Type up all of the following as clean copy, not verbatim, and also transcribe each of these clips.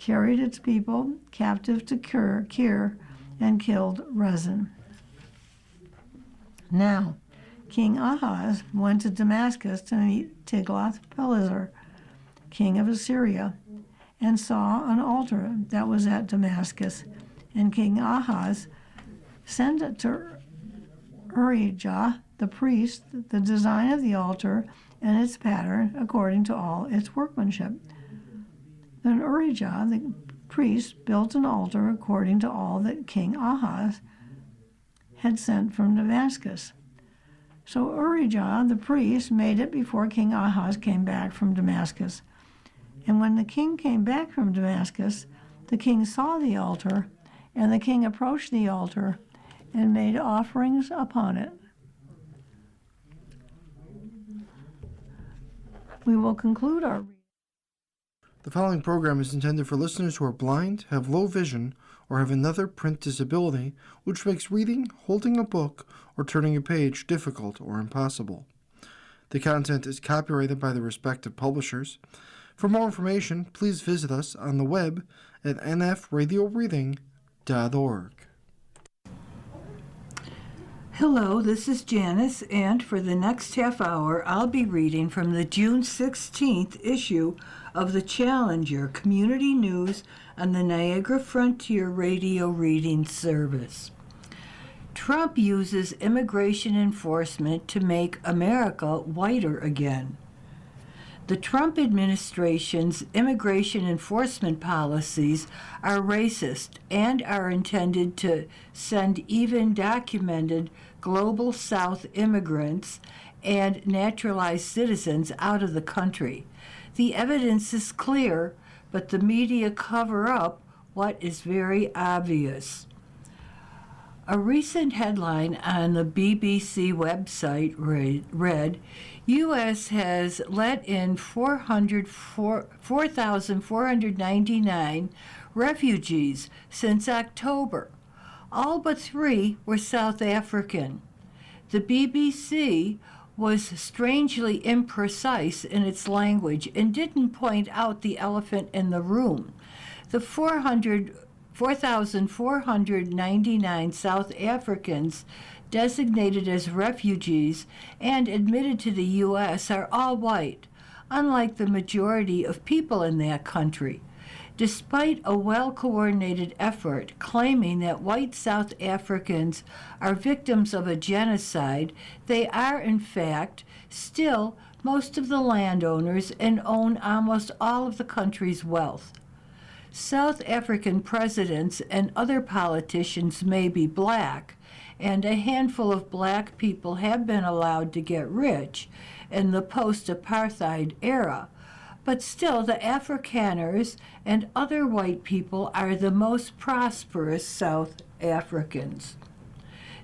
carried its people captive to Kir, and killed Rezin. Now, King Ahaz went to Damascus to meet Tiglath-Pileser, king of Assyria, and saw an altar that was at Damascus. And King Ahaz sent to Urijah, the priest, the design of the altar and its pattern according to all its workmanship. Then Urijah, the priest, built an altar according to all that King Ahaz had sent from Damascus. So Urijah, the priest, made it before King Ahaz came back from Damascus. And when the king came back from Damascus, the king saw the altar, and the king approached the altar and made offerings upon it. We will conclude our reading. The following program is intended for listeners who are blind, have low vision, or have another print disability, which makes reading, holding a book, or turning a page difficult or impossible. The content is copyrighted by the respective publishers. For more information, please visit us on the web at nfradioreading.org. Hello, this is Janice, and for the next half hour, I'll be reading from the June 16th issue of the Challenger Community News on the Niagara Frontier Radio Reading Service. Trump uses immigration enforcement to make America whiter again. The Trump administration's immigration enforcement policies are racist and are intended to send even documented Global South immigrants and naturalized citizens out of the country. The evidence is clear, but the media cover up what is very obvious. A recent headline on the BBC website read, U.S. has let in 4,499 refugees since October. All but 3 were South African. The BBC was strangely imprecise in its language and didn't point out the elephant in the room. The 4,499 South Africans designated as refugees and admitted to the U.S. are all white, unlike the majority of people in that country. Despite a well-coordinated effort claiming that white South Africans are victims of a genocide, they are, in fact, still most of the landowners and own almost all of the country's wealth. South African presidents and other politicians may be black, and a handful of black people have been allowed to get rich in the post-apartheid era, but still the Afrikaners and other white people are the most prosperous South Africans.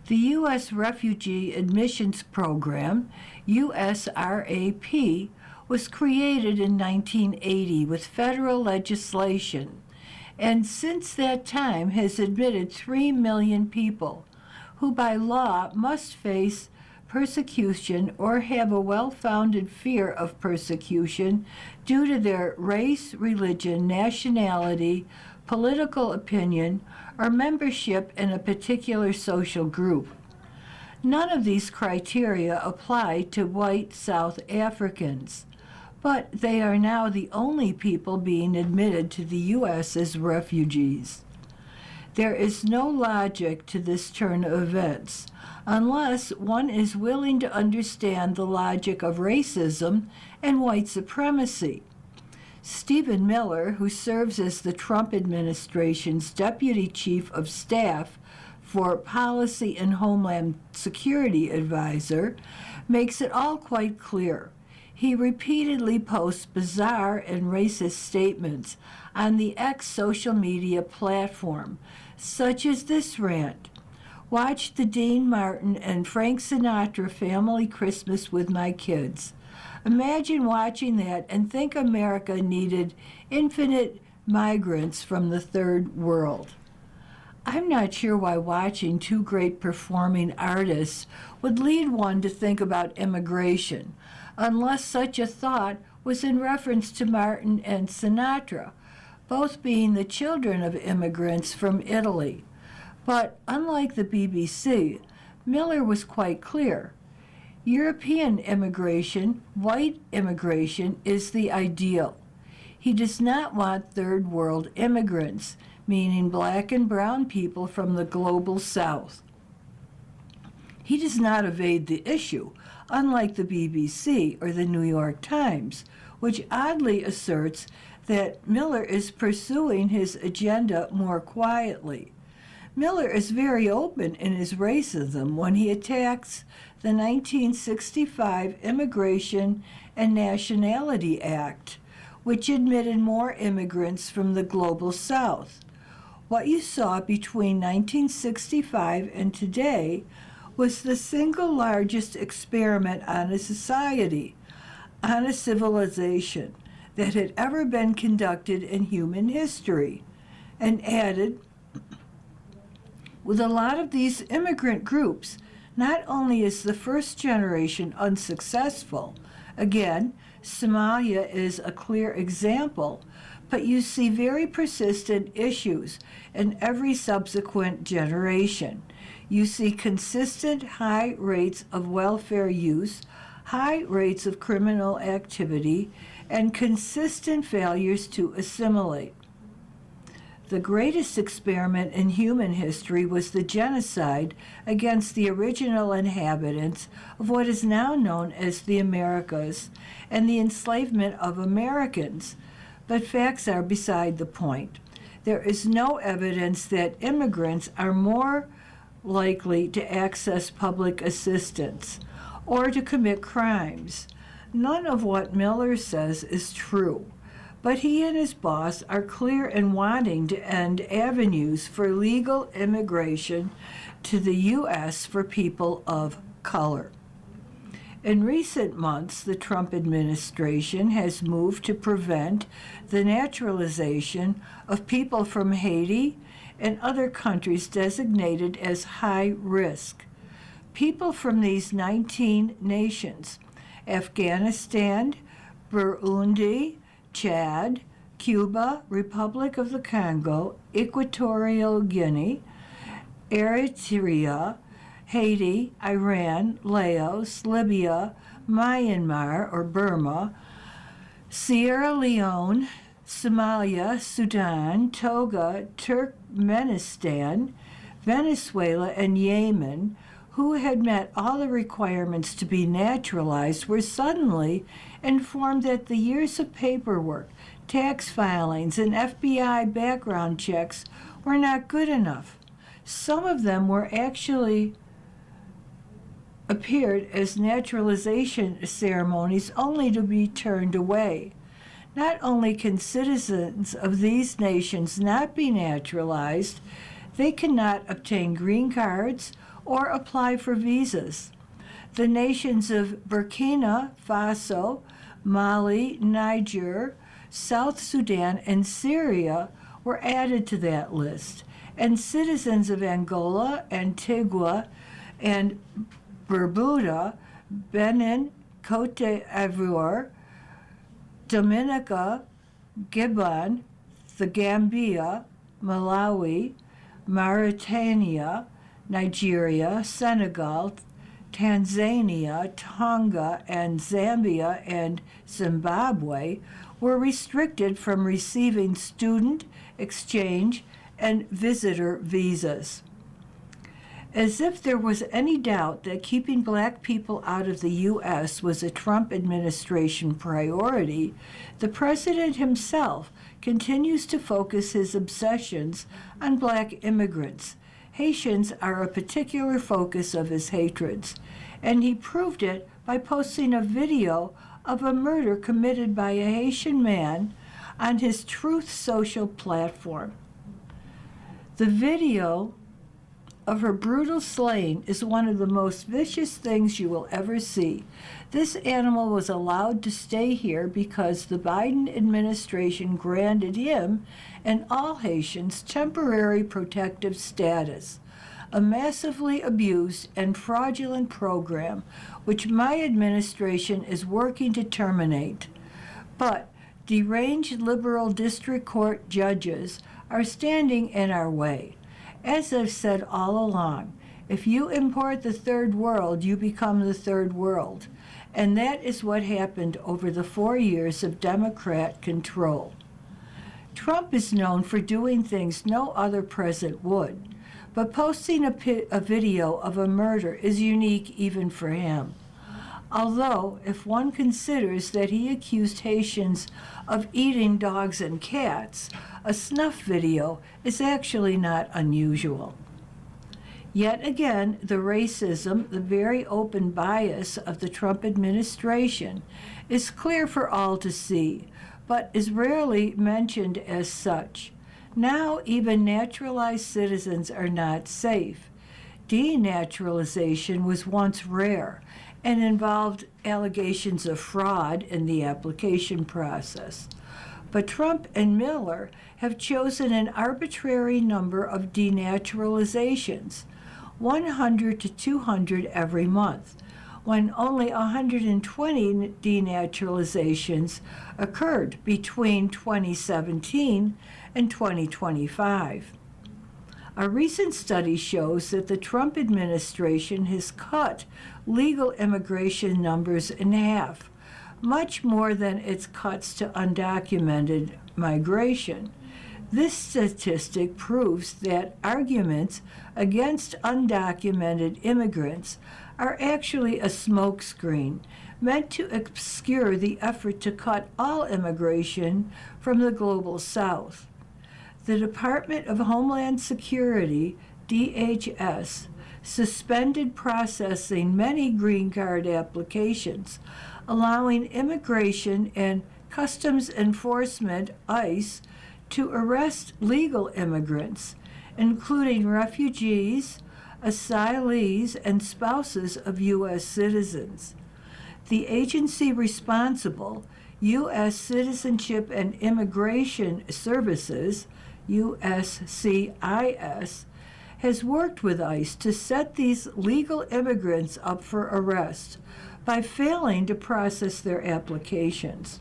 The U.S. Refugee Admissions Program, USRAP, was created in 1980 with federal legislation, and since that time has admitted 3 million people who by law must face persecution or have a well-founded fear of persecution due to their race, religion, nationality, political opinion, or membership in a particular social group. None of these criteria apply to white South Africans, but they are now the only people being admitted to the U.S. as refugees. There is no logic to this turn of events, unless one is willing to understand the logic of racism and white supremacy. Stephen Miller, who serves as the Trump administration's Deputy Chief of Staff for Policy and Homeland Security Advisor, makes it all quite clear. He repeatedly posts bizarre and racist statements on the X social media platform, such as this rant. Watch the Dean Martin and Frank Sinatra Family Christmas with my kids. Imagine watching that and think America needed infinite migrants from the third world. I'm not sure why watching 2 great performing artists would lead one to think about immigration, unless such a thought was in reference to Martin and Sinatra. both being the children of immigrants from Italy. But unlike the BBC, Miller was quite clear. European immigration, white immigration, is the ideal. He does not want third world immigrants, meaning black and brown people from the global south. He does not evade the issue, unlike the BBC or the New York Times, which oddly asserts that Miller is pursuing his agenda more quietly. Miller is very open in his racism when he attacks the 1965 Immigration and Nationality Act, which admitted more immigrants from the global south. What you saw between 1965 and today was the single largest experiment on a society, on a civilization, that had ever been conducted in human history, and added, with a lot of these immigrant groups, not only is the first generation unsuccessful, again, Somalia is a clear example, but you see very persistent issues in every subsequent generation. You see consistent high rates of welfare use, high rates of criminal activity, and consistent failures to assimilate. The greatest experiment in human history was the genocide against the original inhabitants of what is now known as the Americas and the enslavement of Americans. But facts are beside the point. There is no evidence that immigrants are more likely to access public assistance or to commit crimes. None of what Miller says is true. But he and his boss are clear in wanting to end avenues for legal immigration to the U.S. for people of color. In recent months, the Trump administration has moved to prevent the naturalization of people from Haiti and other countries designated as high risk. People from these 19 nations, Afghanistan, Burundi, Chad, Cuba, Republic of the Congo, Equatorial Guinea, Eritrea, Haiti, Iran, Laos, Libya, Myanmar or Burma, Sierra Leone, Somalia, Sudan, Togo, Turkmenistan, Venezuela, and Yemen, who had met all the requirements to be naturalized, were suddenly informed that the years of paperwork, tax filings, and FBI background checks were not good enough. Some of them were actually appeared as naturalization ceremonies only to be turned away. Not only can citizens of these nations not be naturalized, they cannot obtain green cards or apply for visas. The nations of Burkina Faso, Mali, Niger, South Sudan, and Syria were added to that list, and citizens of Angola, Antigua, and Barbuda, Benin, Cote d'Ivoire, Dominica, Gabon, the Gambia, Malawi, Mauritania, Nigeria, Senegal, Tanzania, Tonga, and Zambia and Zimbabwe were restricted from receiving student, exchange, and visitor visas. As if there was any doubt that keeping black people out of the U.S. was a Trump administration priority, the president himself continues to focus his obsessions on black immigrants. Haitians are a particular focus of his hatreds, and he proved it by posting a video of a murder committed by a Haitian man on his Truth Social platform. The video of her brutal slaying is one of the most vicious things you will ever see. This animal was allowed to stay here because the Biden administration granted him and all Haitians temporary protective status, a massively abused and fraudulent program which my administration is working to terminate. But deranged liberal district court judges are standing in our way. As I've said all along, if you import the third world, you become the third world. And that is what happened over the 4 years of Democrat control. Trump is known for doing things no other president would, but posting a video of a murder is unique even for him. Although, if one considers that he accused Haitians of eating dogs and cats, a snuff video is actually not unusual. Yet again, the racism, the very open bias of the Trump administration, is clear for all to see, but is rarely mentioned as such. Now, even naturalized citizens are not safe. Denaturalization was once rare and involved allegations of fraud in the application process. But Trump and Miller have chosen an arbitrary number of denaturalizations, 100 to 200 every month, when only 120 denaturalizations occurred between 2017 and 2025. A recent study shows that the Trump administration has cut legal immigration numbers in half, much more than its cuts to undocumented migration. This statistic proves that arguments against undocumented immigrants are actually a smokescreen meant to obscure the effort to cut all immigration from the global South. The Department of Homeland Security, DHS, suspended processing many green card applications, allowing Immigration and Customs Enforcement, ICE, to arrest legal immigrants, including refugees, asylees, and spouses of U.S. citizens. The agency responsible, U.S. Citizenship and Immigration Services, USCIS, has worked with ICE to set these legal immigrants up for arrest by failing to process their applications.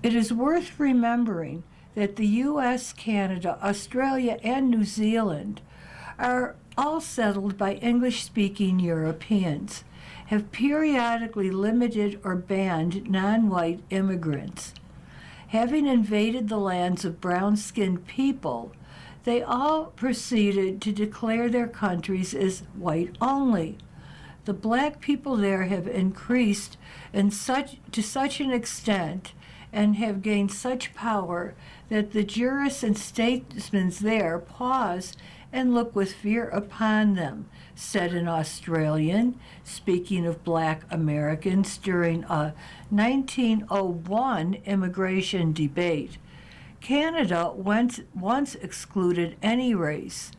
It is worth remembering that the U.S., Canada, Australia, and New Zealand are all settled by English-speaking Europeans, have periodically limited or banned non-white immigrants. Having invaded the lands of brown-skinned people, they all proceeded to declare their countries as white only. The black people there have increased to such an extent and have gained such power that the jurists and statesmen there pause and look with fear upon them, said an Australian, speaking of black Americans during a 1901 immigration debate. Canada once excluded any race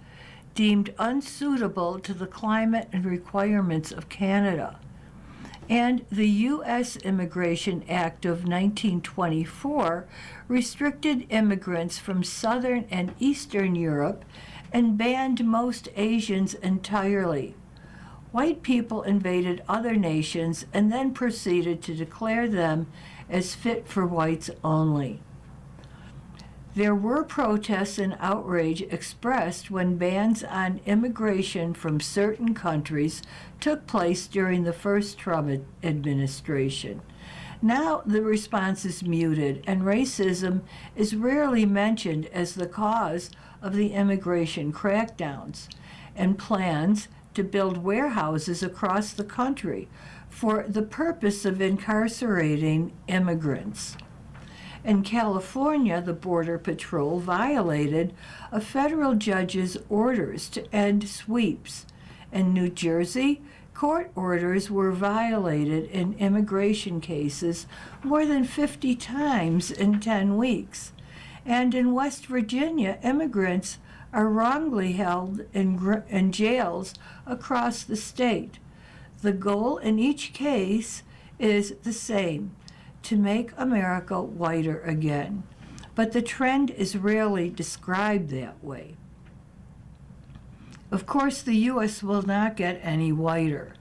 deemed unsuitable to the climate and requirements of Canada. And the U.S. Immigration Act of 1924 restricted immigrants from Southern and Eastern Europe and banned most Asians entirely. White people invaded other nations and then proceeded to declare them as fit for whites only. There were protests and outrage expressed when bans on immigration from certain countries took place during the first Trump administration. Now the response is muted, and racism is rarely mentioned as the cause of the immigration crackdowns and plans to build warehouses across the country for the purpose of incarcerating immigrants. In California, the Border Patrol violated a federal judge's orders to end sweeps. In New Jersey, court orders were violated in immigration cases more than 50 times in 10 weeks. And in West Virginia, immigrants are wrongly held in jails across the state. The goal in each case is the same: to make America whiter again. But the trend is rarely described that way. Of course, the U.S. will not get any whiter.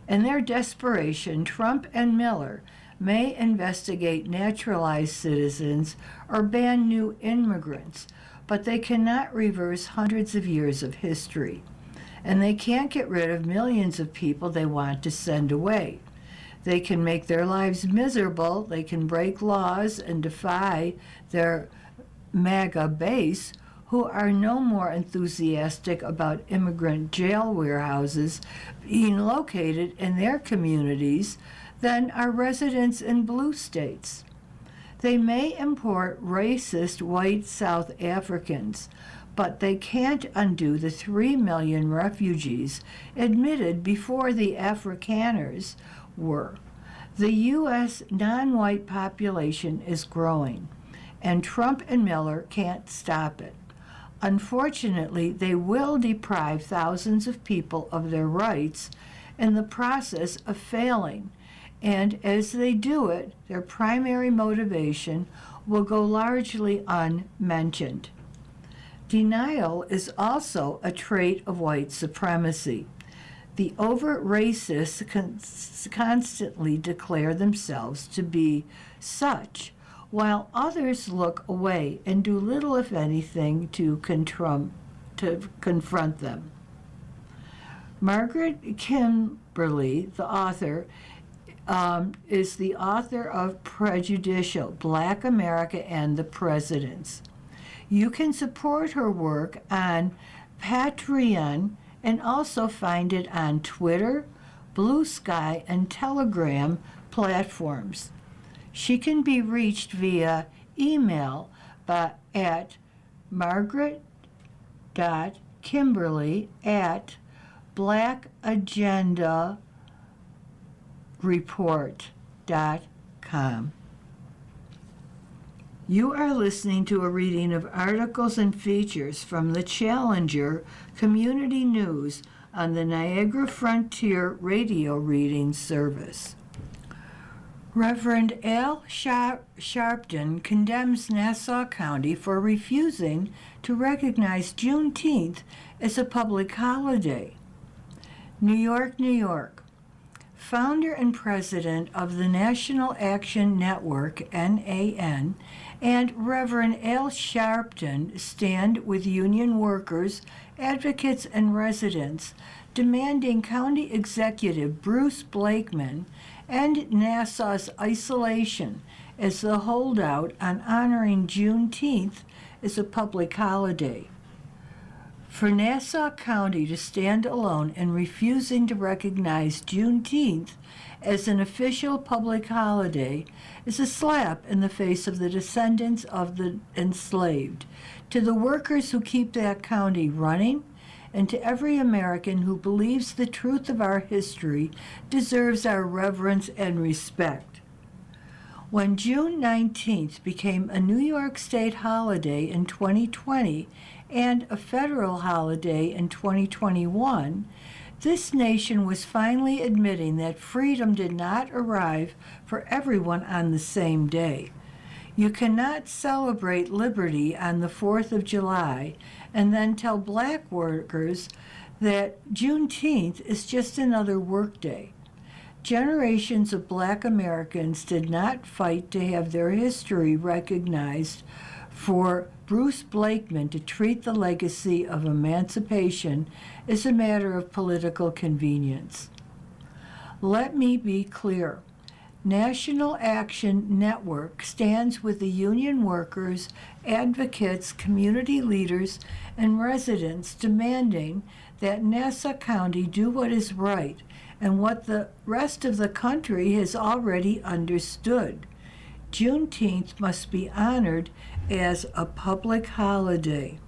In their desperation, Trump and Miller may investigate naturalized citizens or ban new immigrants, but they cannot reverse hundreds of years of history. And they can't get rid of millions of people they want to send away. They can make their lives miserable, they can break laws and defy their MAGA base, who are no more enthusiastic about immigrant jail warehouses being located in their communities than are residents in blue states. They may import racist white South Africans, but they can't undo the 3 million refugees admitted before the Afrikaners were. The U.S. non-white population is growing, and Trump and Miller can't stop it. Unfortunately, they will deprive thousands of people of their rights in the process of failing, and as they do it, their primary motivation will go largely unmentioned. Denial is also a trait of white supremacy. The overt racists constantly declare themselves to be such, while others look away and do little, if anything, to confront them. Margaret Kimberly, the author, is the author of Prejudicial: Black America and the Presidents. You can support her work on Patreon and also find it on Twitter, Blue Sky, and Telegram platforms. She can be reached via email at margaret.kimberly@blackagendareport.com. You are listening to a reading of articles and features from the Challenger Community News on the Niagara Frontier Radio Reading Service. Reverend Al Sharpton condemns Nassau County for refusing to recognize Juneteenth as a public holiday. New York, New York. Founder and president of the National Action Network, NAN, and Reverend Al Sharpton stand with union workers, advocates, and residents, demanding County Executive Bruce Blakeman end Nassau's isolation as the holdout on honoring Juneteenth as a public holiday. For Nassau County to stand alone in refusing to recognize Juneteenth as an official public holiday is a slap in the face of the descendants of the enslaved, to the workers who keep that county running, and to every American who believes the truth of our history deserves our reverence and respect. When June 19th became a New York State holiday in 2020 and a federal holiday in 2021, this nation was finally admitting that freedom did not arrive for everyone on the same day. You cannot celebrate liberty on the 4th of July and then tell black workers that Juneteenth is just another workday. Generations of black Americans did not fight to have their history recognized for Bruce Blakeman to treat the legacy of emancipation as a matter of political convenience. Let me be clear. National Action Network stands with the union workers, advocates, community leaders, and residents demanding that Nassau County do what is right and what the rest of the country has already understood. Juneteenth must be honored as a public holiday.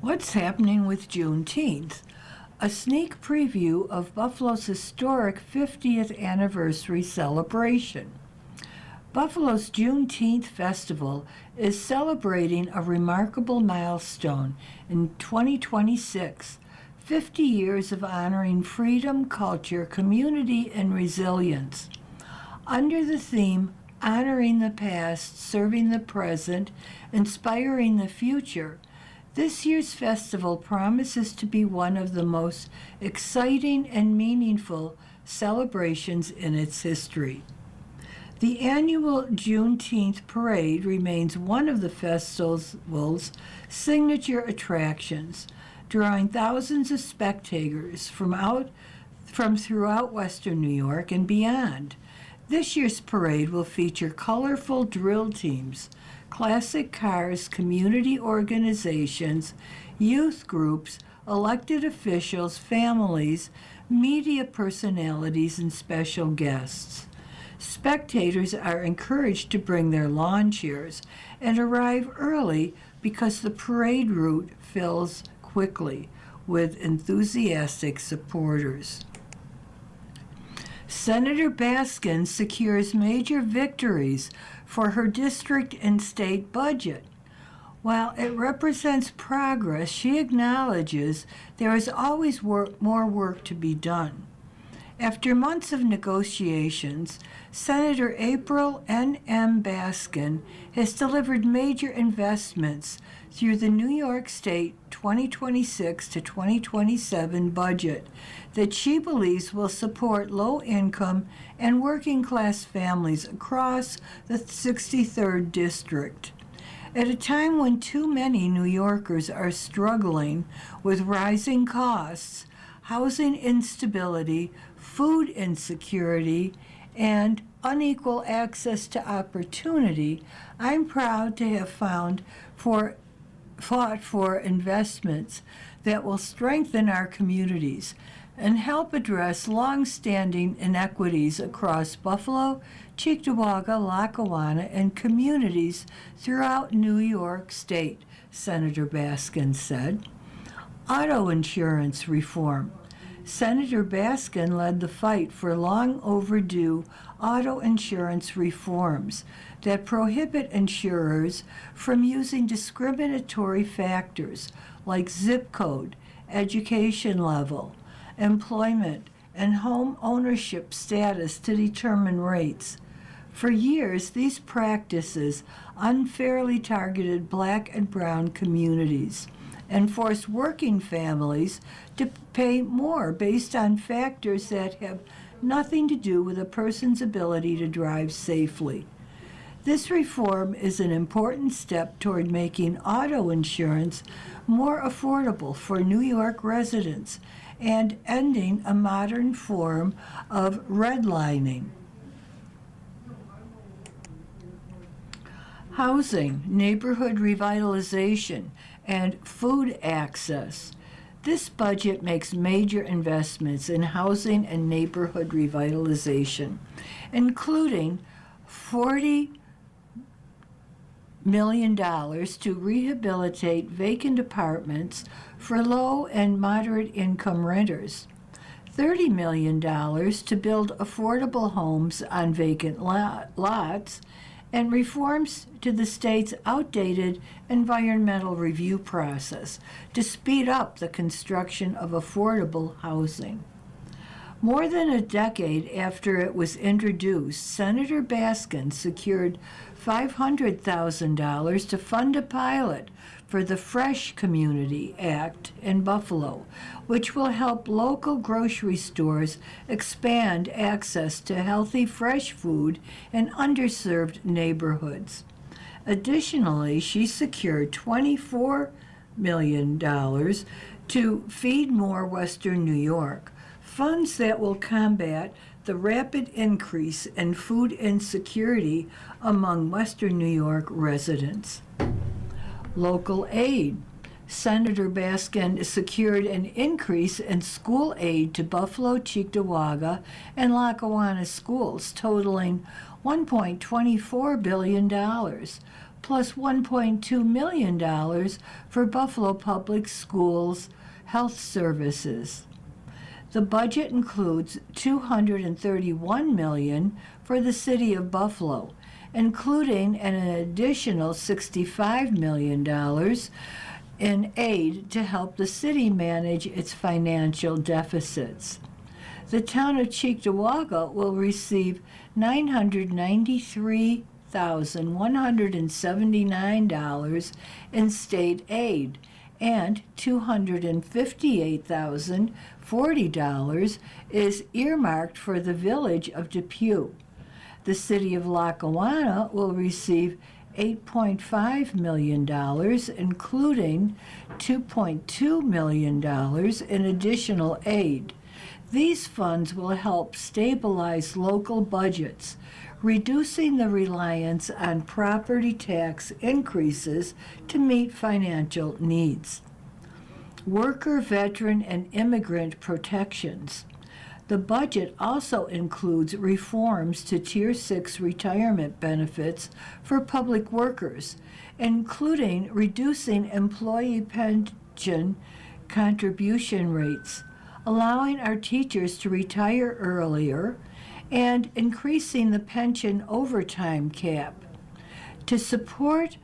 What's happening with Juneteenth? A sneak preview of Buffalo's historic 50th anniversary celebration. Buffalo's Juneteenth Festival is celebrating a remarkable milestone in 2026, 50 years of honoring freedom, culture, community, and resilience. Under the theme, Honoring the Past, Serving the Present, Inspiring the Future, this year's festival promises to be one of the most exciting and meaningful celebrations in its history. The annual Juneteenth parade remains one of the festival's signature attractions, drawing thousands of spectators from throughout Western New York and beyond. This year's parade will feature colorful drill teams, classic cars, community organizations, youth groups, elected officials, families, media personalities, and special guests. Spectators are encouraged to bring their lawn chairs and arrive early because the parade route fills quickly with enthusiastic supporters. Senator Baskin secures major victories for her district and state budget. While it represents progress, she acknowledges there is always more work to be done. After months of negotiations, Senator April N.M. Baskin has delivered major investments through the New York State 2026 to 2027 budget that she believes will support low-income and working-class families across the 63rd District. At a time when too many New Yorkers are struggling with rising costs, housing instability, food insecurity, and unequal access to opportunity, I'm proud to have fought for investments that will strengthen our communities and help address long-standing inequities across Buffalo, Cheektowaga, Lackawanna, and communities throughout New York State, Senator Baskin said. Auto insurance reform. Senator Baskin led the fight for long overdue auto insurance reforms that prohibit insurers from using discriminatory factors like zip code, education level, employment, and home ownership status to determine rates. For years, these practices unfairly targeted Black and brown communities and forced working families to pay more based on factors that have nothing to do with a person's ability to drive safely. This reform is an important step toward making auto insurance more affordable for New York residents and ending a modern form of redlining. Housing, neighborhood revitalization, and food access. This budget makes major investments in housing and neighborhood revitalization, including $40 million to rehabilitate vacant apartments for low and moderate income renters, $30 million to build affordable homes on vacant lots, and reforms to the state's outdated environmental review process to speed up the construction of affordable housing. More than a decade after it was introduced, Senator Baskin secured $500,000 to fund a pilot for the Fresh Community Act in Buffalo, which will help local grocery stores expand access to healthy fresh food in underserved neighborhoods. Additionally, she secured $24 million to Feed More Western New York, funds that will combat the rapid increase in food insecurity among Western New York residents. Local aid. Senator Baskin secured an increase in school aid to Buffalo, Cheektowaga, and Lackawanna schools totaling $1.24 billion, plus $1.2 million for Buffalo Public Schools health services. The budget includes $231 million for the city of Buffalo, including an additional $65 million in aid to help the city manage its financial deficits. The town of Cheektowaga will receive $993,179 in state aid and $258,040 is earmarked for the village of Depew. The city of Lackawanna will receive $8.5 million, including $2.2 million in additional aid. These funds will help stabilize local budgets, reducing the reliance on property tax increases to meet financial needs. Worker, veteran, and immigrant protections. The budget also includes reforms to Tier 6 retirement benefits for public workers, including reducing employee pension contribution rates, allowing our teachers to retire earlier, and increasing the pension overtime cap. To support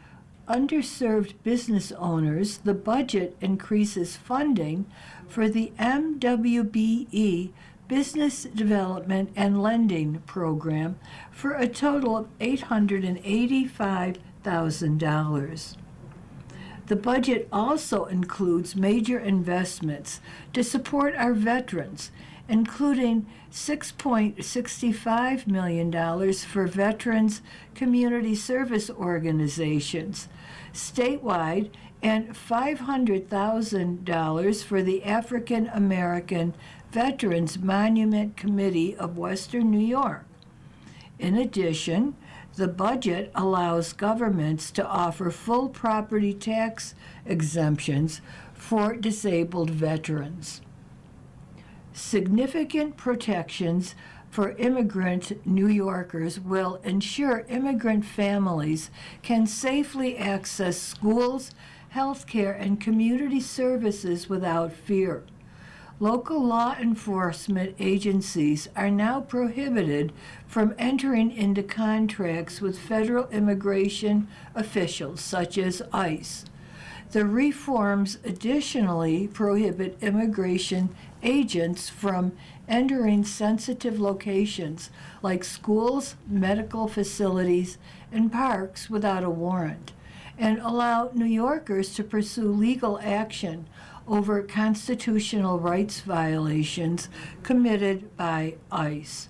underserved business owners, the budget increases funding for the MWBE Business Development and Lending Program for a total of $885,000. The budget also includes major investments to support our veterans, including $6.65 million for veterans community service organizations statewide and $500,000 for the African American Veterans Monument Committee of Western New York. In addition, the budget allows governments to offer full property tax exemptions for disabled veterans. Significant protections for immigrant New Yorkers will ensure immigrant families can safely access schools, health care, and community services without fear. Local law enforcement agencies are now prohibited from entering into contracts with federal immigration officials, such as ICE. The reforms additionally prohibit immigration agents from entering sensitive locations like schools, medical facilities, and parks without a warrant, and allow New Yorkers to pursue legal action over constitutional rights violations committed by ICE.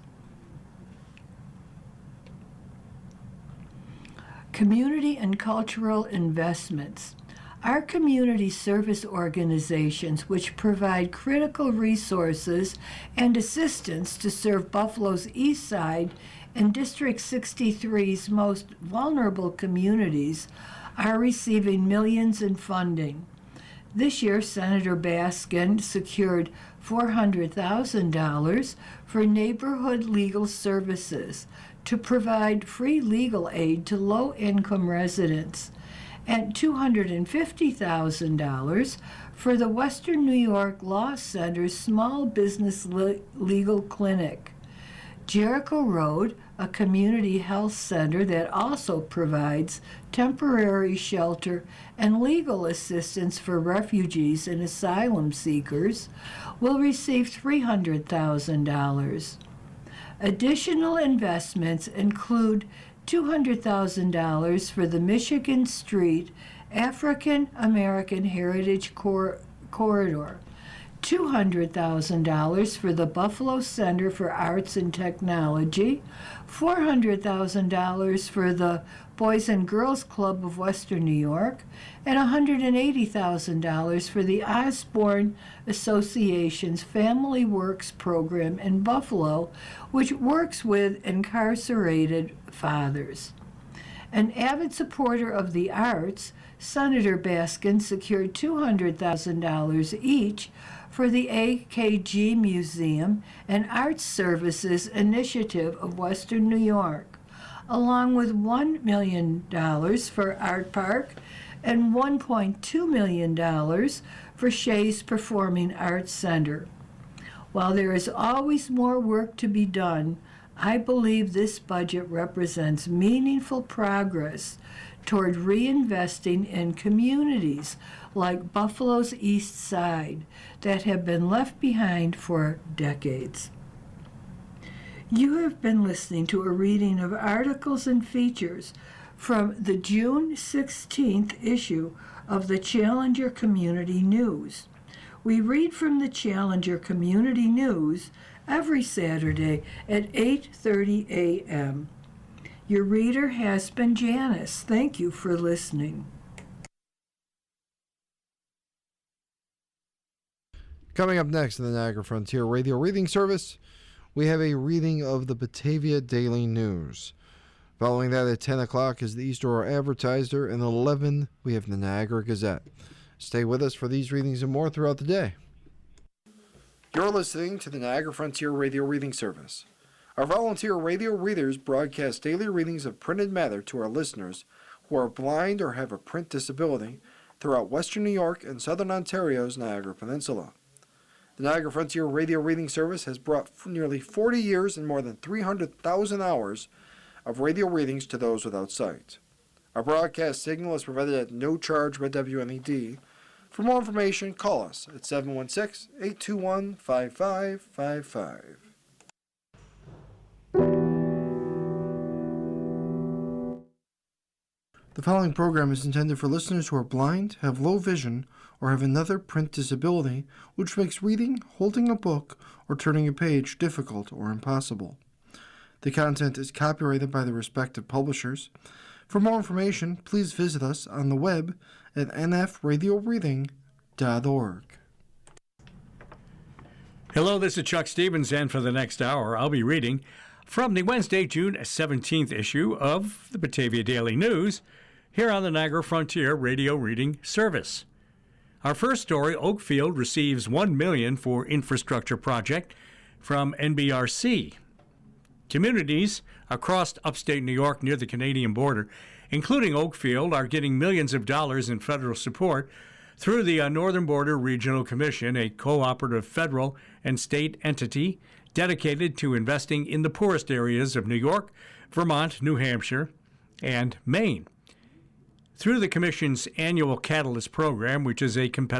Community and cultural investments. Our community service organizations, which provide critical resources and assistance to serve Buffalo's East Side and District 63's most vulnerable communities, are receiving millions in funding. This year, Senator Baskin secured $400,000 for neighborhood legal services to provide free legal aid to low-income residents, and $250,000 for the Western New York Law Center's Small Business Legal Clinic. Jericho Road, a community health center that also provides temporary shelter and legal assistance for refugees and asylum seekers, will receive $300,000. Additional investments include $200,000 for the Michigan Street African American Heritage Corridor, $200,000 for the Buffalo Center for Arts and Technology, $400,000 for the Boys and Girls Club of Western New York, and $180,000 for the Osborne Association's Family Works program in Buffalo, which works with incarcerated fathers. An avid supporter of the arts, Senator Baskin secured $200,000 each for the AKG Museum and Arts Services Initiative of Western New York, along with $1 million for Art Park and $1.2 million for Shays Performing Arts Center. While there is always more work to be done, I believe this budget represents meaningful progress toward reinvesting in communities like Buffalo's East Side that have been left behind for decades. You have been listening to a reading of articles and features from the June 16th issue of the Challenger Community News. We read from the Challenger Community News every Saturday at 8:30 a.m. Your reader has been Janice. Thank you for listening. Coming up next in the Niagara Frontier Radio Reading Service, we have a reading of the Batavia Daily News. Following that at 10 o'clock is the East Aurora Advertiser, and at 11 we have the Niagara Gazette. Stay with us for these readings and more throughout the day. You're listening to the Niagara Frontier Radio Reading Service. Our volunteer radio readers broadcast daily readings of printed matter to our listeners who are blind or have a print disability throughout Western New York and Southern Ontario's Niagara Peninsula. The Niagara Frontier Radio Reading Service has brought nearly 40 years and more than 300,000 hours of radio readings to those without sight. Our broadcast signal is provided at no charge by WNED. For more information, call us at 716-821-5555. The following program is intended for listeners who are blind, have low vision, or have another print disability which makes reading, holding a book, or turning a page difficult or impossible. The content is copyrighted by the respective publishers. For more information, please visit us on the web at nfradioreading.org. Hello, this is Chuck Stevens, and for the next hour, I'll be reading from the Wednesday, June 17th issue of the Batavia Daily News here on the Niagara Frontier Radio Reading Service. Our first story, Oakfield receives $1 million for infrastructure project from NBRC. Communities across upstate New York near the Canadian border, including Oakfield, are getting millions of dollars in federal support through the Northern Border Regional Commission, a cooperative federal and state entity dedicated to investing in the poorest areas of New York, Vermont, New Hampshire, and Maine. Through the Commission's annual Catalyst program, which is a competitive